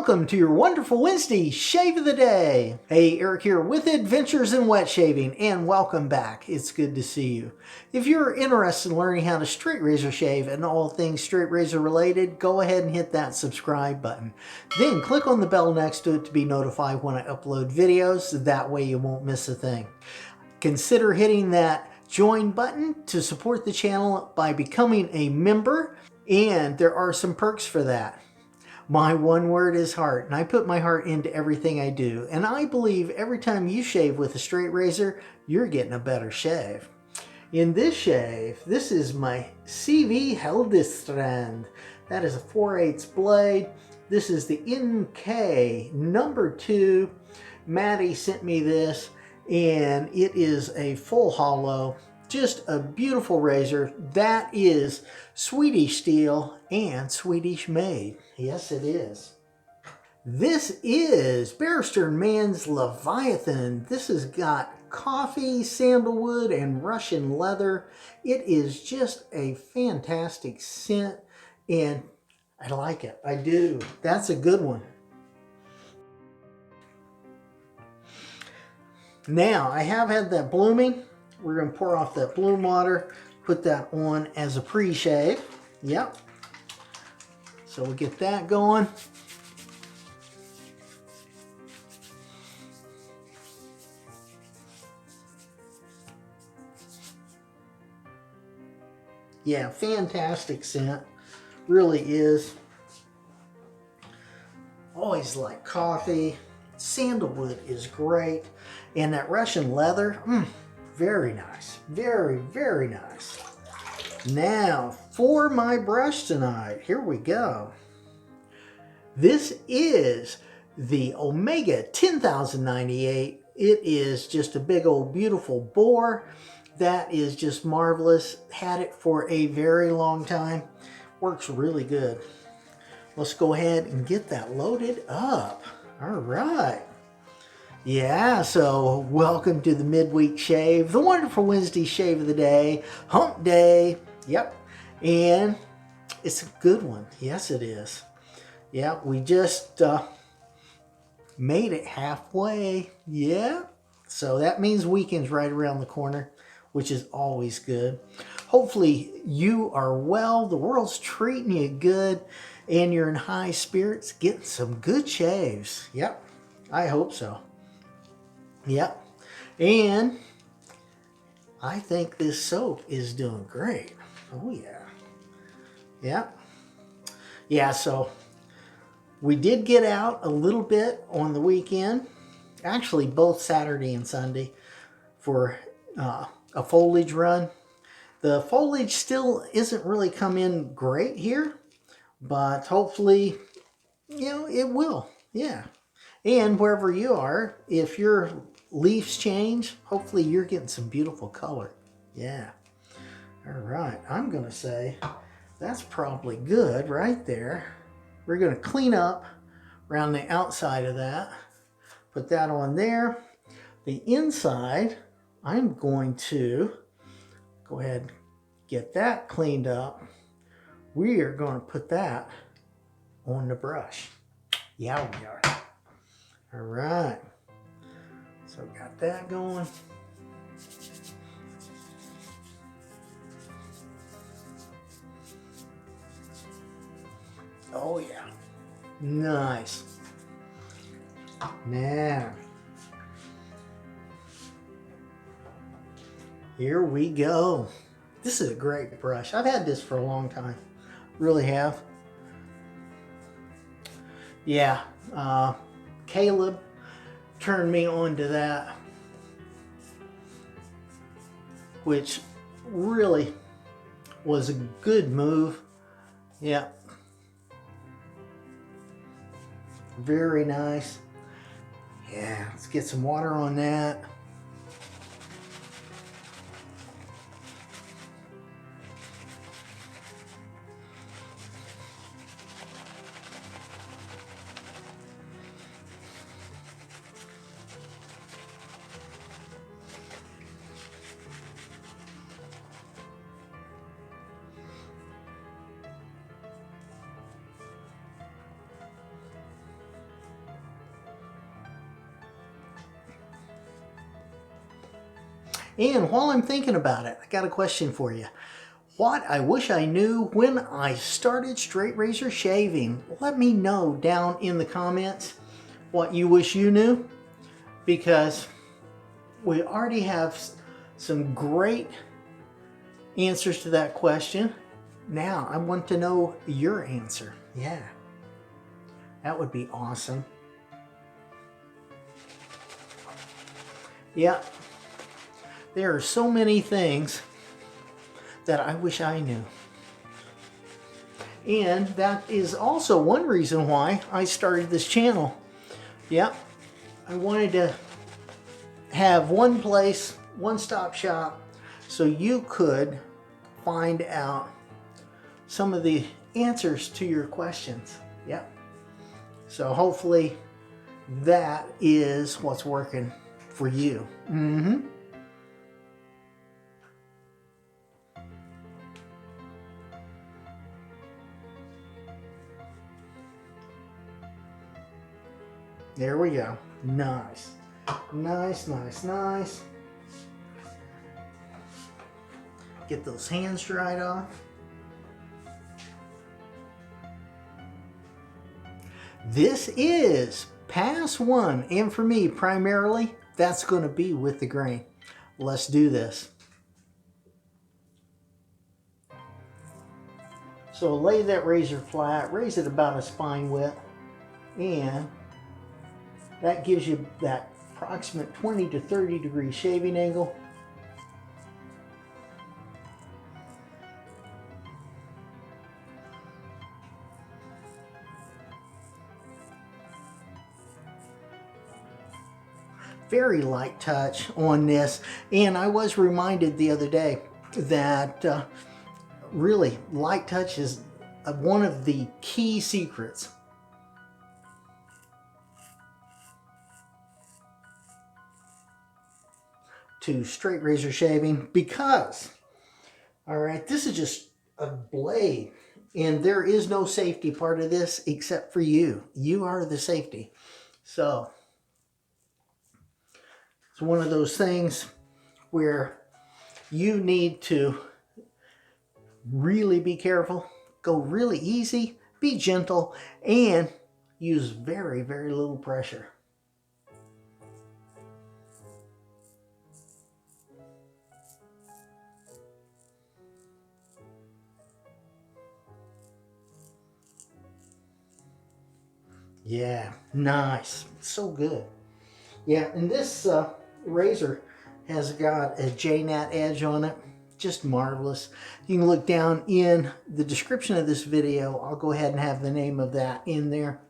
welcome to your wonderful Wednesday Shave of the Day. Hey, Eric here with Adventures in Wet Shaving, and welcome back. It's good to see you. If you're interested in learning how to straight razor shave and all things straight razor related, go ahead and hit that subscribe button. Then click on the bell next to it to be notified when I upload videos. That way you won't miss a thing. Consider hitting that join button to support the channel by becoming a member, and there are some perks for that. My one word is heart, and I put my heart into everything I do. And I believe every time you shave with a straight razor, you're getting a better shave. In this shave, this is my CV Heljestrand. That is a 4/8 blade. This is the NK number 2. Maddie sent me this, and it is a full hollow. Just a beautiful razor. That is Swedish steel and Swedish made. Yes, it is. This is Barrister and Mann's Leviathan. This has got coffee, sandalwood, and Russian leather. It is just a fantastic scent, and I like it. I do. That's a good one. Now, I have had that blooming. We're going to pour off that bloom water, put that on as a pre-shave. Yep. So we'll get that going. Yeah, fantastic scent. Really is. Always like coffee. Sandalwood is great. And that Russian leather, very nice. Very, very nice. Now, for my brush tonight, here we go. This is the Omega 10098. It is just a big old beautiful boar. That is just marvelous. Had it for a very long time. Works really good. Let's go ahead and get that loaded up. All right. Yeah, so welcome to the midweek shave, the wonderful Wednesday shave of the day, hump day. Yep, and it's a good one. Yes, it is. Yeah, we just made it halfway. Yeah, so that means weekend's right around the corner, which is always good. Hopefully you are well, the world's treating you good, and you're in high spirits, getting some good shaves. Yep, I hope so. Yep, and I think this soap is doing great. Oh yeah. Yep. Yeah, so we did get out a little bit on the weekend, actually both Saturday and Sunday, for a foliage run. The foliage still isn't really come in great here, but hopefully, you know, it will. Yeah. And wherever you are, if your leaves change, hopefully you're getting some beautiful color. Yeah. All right. I'm going to say that's probably good right there. We're going to clean up around the outside of that. Put that on there. The inside, I'm going to go ahead and get that cleaned up. We are going to put that on the brush. Yeah, we are. All right, so got that going. Oh yeah, nice. Now, here we go. This is a great brush. I've had this for a long time, really have. Yeah, Caleb turned me on to that, which really was a good move. Yeah, very nice. Yeah, let's get some water on that. And while I'm thinking about it, I got a question for you. What I wish I knew when I started straight razor shaving. Let me know down in the comments what you wish you knew, because we already have some great answers to that question. Now I want to know your answer. Yeah, that would be awesome. Yeah, there are so many things that I wish I knew. And that is also one reason why I started this channel. Yep, I wanted to have one place, one-stop shop, so you could find out some of the answers to your questions. Yep. So hopefully that is what's working for you. Mm-hmm. There we go. Nice. Nice, nice, nice. Get those hands dried off. This is pass one, and for me primarily, that's going to be with the grain. Let's do this. So lay that razor flat, raise it about a spine width, and that gives you that approximate 20 to 30 degree shaving angle. Very light touch on this, and I was reminded the other day that really light touch is one of the key secrets to straight razor shaving, because, all right, this is just a blade, and there is no safety part of this except for you. You are the safety. So it's one of those things where you need to really be careful, go really easy, be gentle, and use very, very little pressure. Yeah, nice. So good. Yeah, and this razor has got a JNat edge on it. Just marvelous. You can look down in the description of this video. I'll go ahead and have the name of that in there.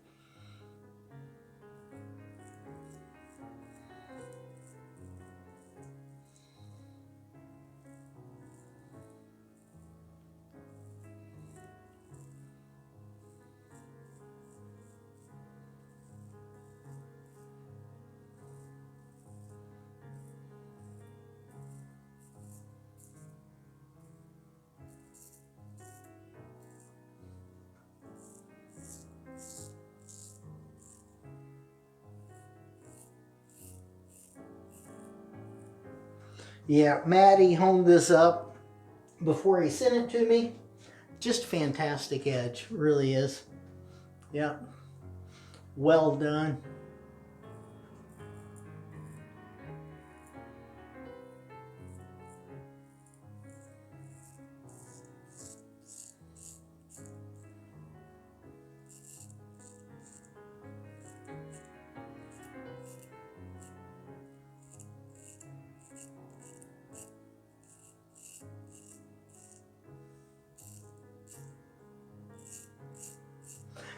Yeah, Maddie honed this up before he sent it to me. Just fantastic edge, really is. Yep. Well done.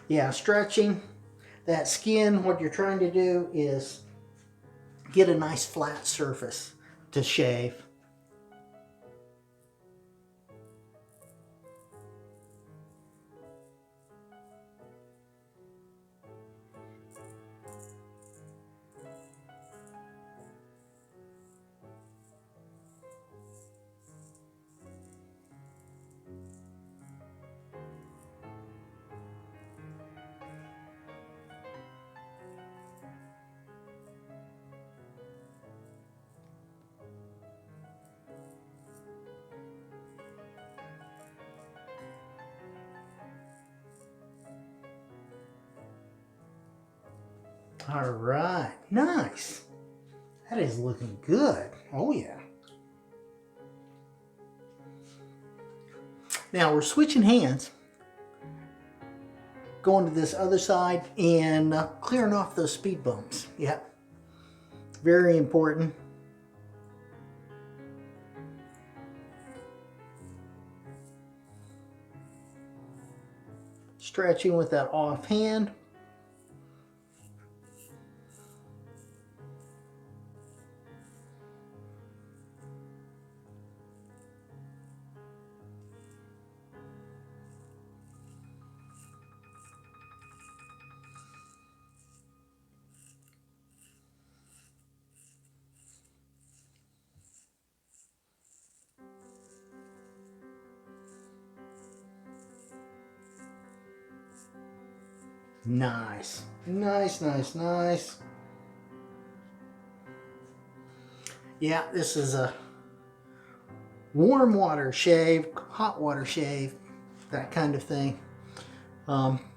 Yeah, stretching that skin, what you're trying to do is get a nice flat surface to shave. All right, nice. That is looking good. Oh yeah. Now we're switching hands, going to this other side and clearing off those speed bumps. Yeah, very important. Stretching with that offhand. Nice, nice, nice, nice. Yeah, this is a warm water shave, hot water shave, that kind of thing.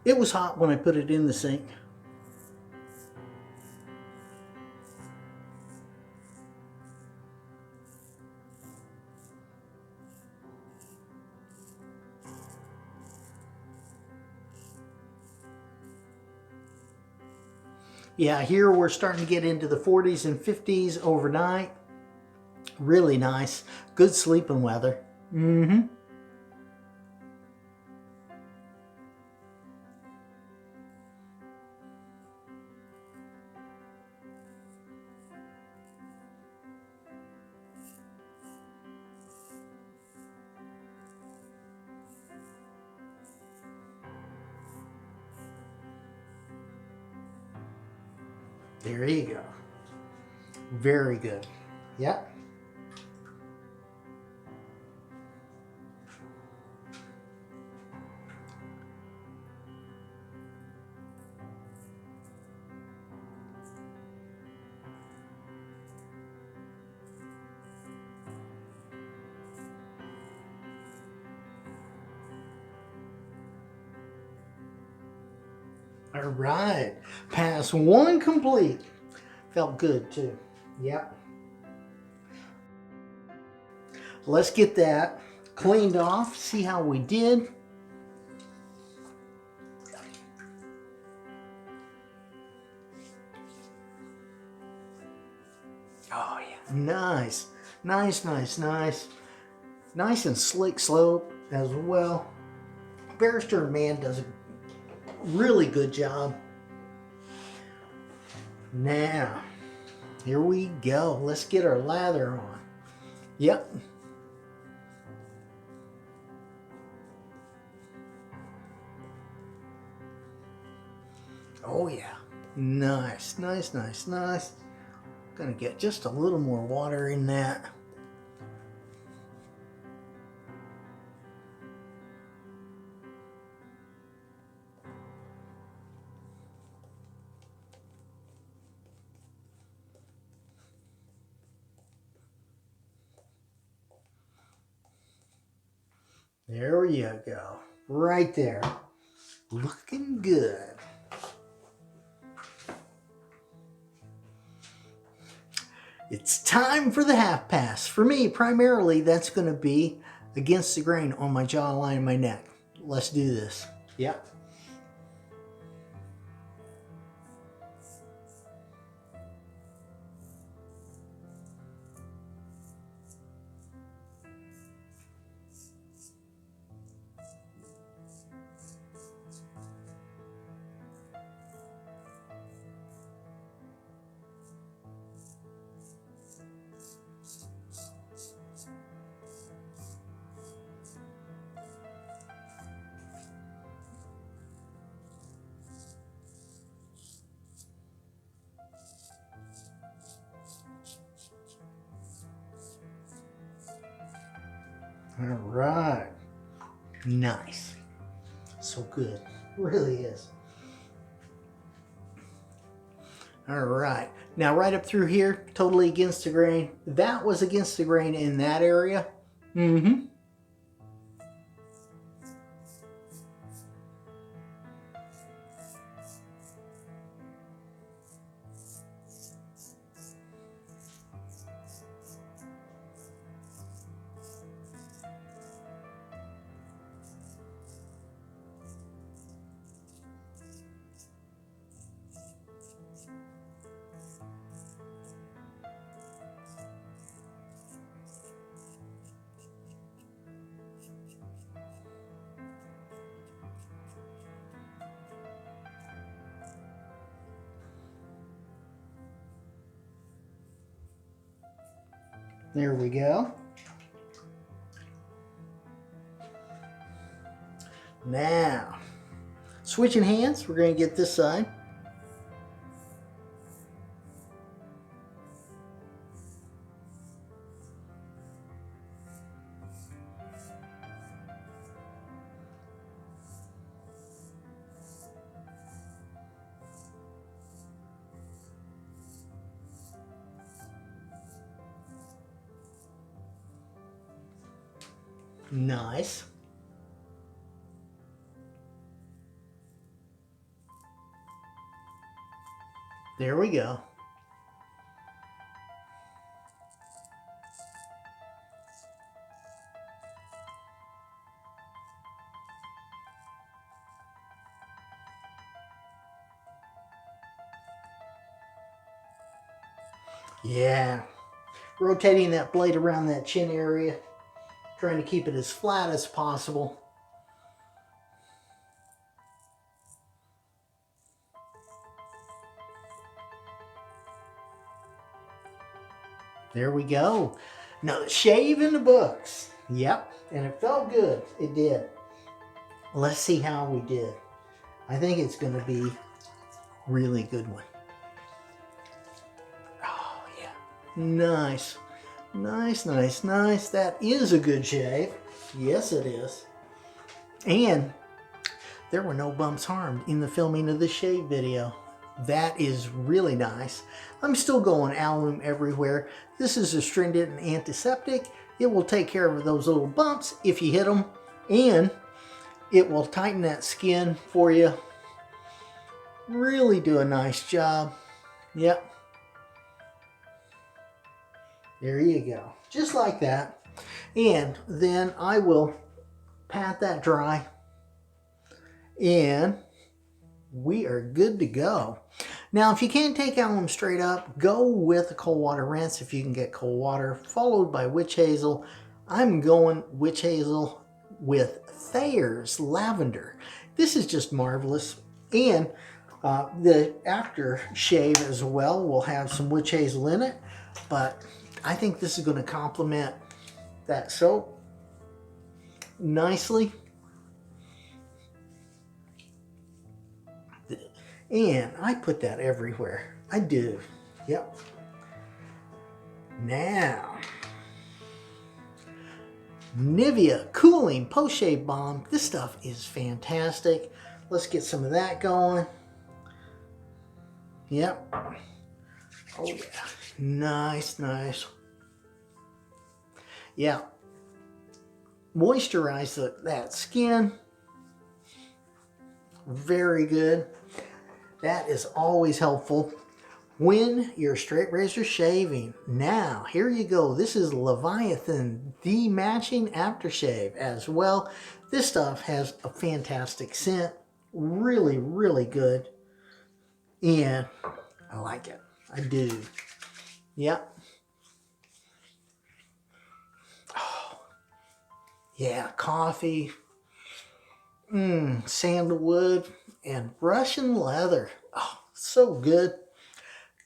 It was hot when I put it in the sink. Yeah, here we're starting to get into the 40s and 50s overnight. Really nice. Good sleeping weather. Mm-hmm. There you go. Very good. Yep. All right. Pass one complete. Felt good too. Yep. Let's get that cleaned off, see how we did. Oh yeah, nice. Nice, nice, nice. Nice and slick slope as well. Barrister and Mann does a really good job. Now, here we go. Let's get our lather on. Yep. Oh yeah. Nice, nice, nice, nice. Gonna get just a little more water in that. There you go. Right there. Looking good. It's time for the half pass. For me, primarily, that's going to be against the grain on my jawline and my neck. Let's do this. Yep. All right. Nice. So good. Really is. All right. Now right up through here, totally against the grain. That was against the grain in that area. Mm-hmm. There we go. Now, switching hands, we're going to get this side. Nice. There we go. Yeah. Rotating that blade around that chin area, trying to keep it as flat as possible. There we go. Another shave in the books. Yep, and it felt good. It did. Let's see how we did. I think it's going to be a really good one. Oh, yeah. Nice. Nice, nice, nice. That is a good shave. Yes, it is. And there were no bumps harmed in the filming of this shave video. That is really nice. I'm still going Alum everywhere. This is astringent and antiseptic. It will take care of those little bumps if you hit them, and it will tighten that skin for you. Really do a nice job. Yep. There you go. Just like that. And then I will pat that dry, and we are good to go. Now, if you can't take Alum straight up, go with a cold water rinse if you can get cold water, followed by witch hazel. I'm going witch hazel with Thayers Lavender. This is just marvelous. And the aftershave as well will have some witch hazel in it, but I think this is going to complement that soap nicely. And I put that everywhere. I do. Yep. Now, Nivea Cooling Post-Shave Balm. This stuff is fantastic. Let's get some of that going. Yep. Oh, yeah. Nice, nice. Yeah. Moisturize that skin. Very good. That is always helpful when you're straight razor shaving. Now, here you go. This is Leviathan, the matching aftershave as well. This stuff has a fantastic scent. Really, really good. And I like it. I do. Yep. Oh, yeah, coffee. Sandalwood and Russian leather. Oh, so good.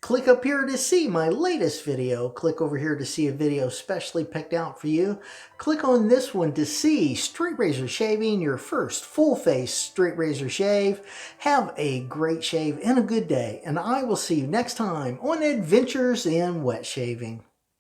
Click up here to see my latest video. Click over here to see a video specially picked out for you. Click on this one to see straight razor shaving, your first full face straight razor shave. Have a great shave and a good day, and I will see you next time on Adventures in Wet Shaving.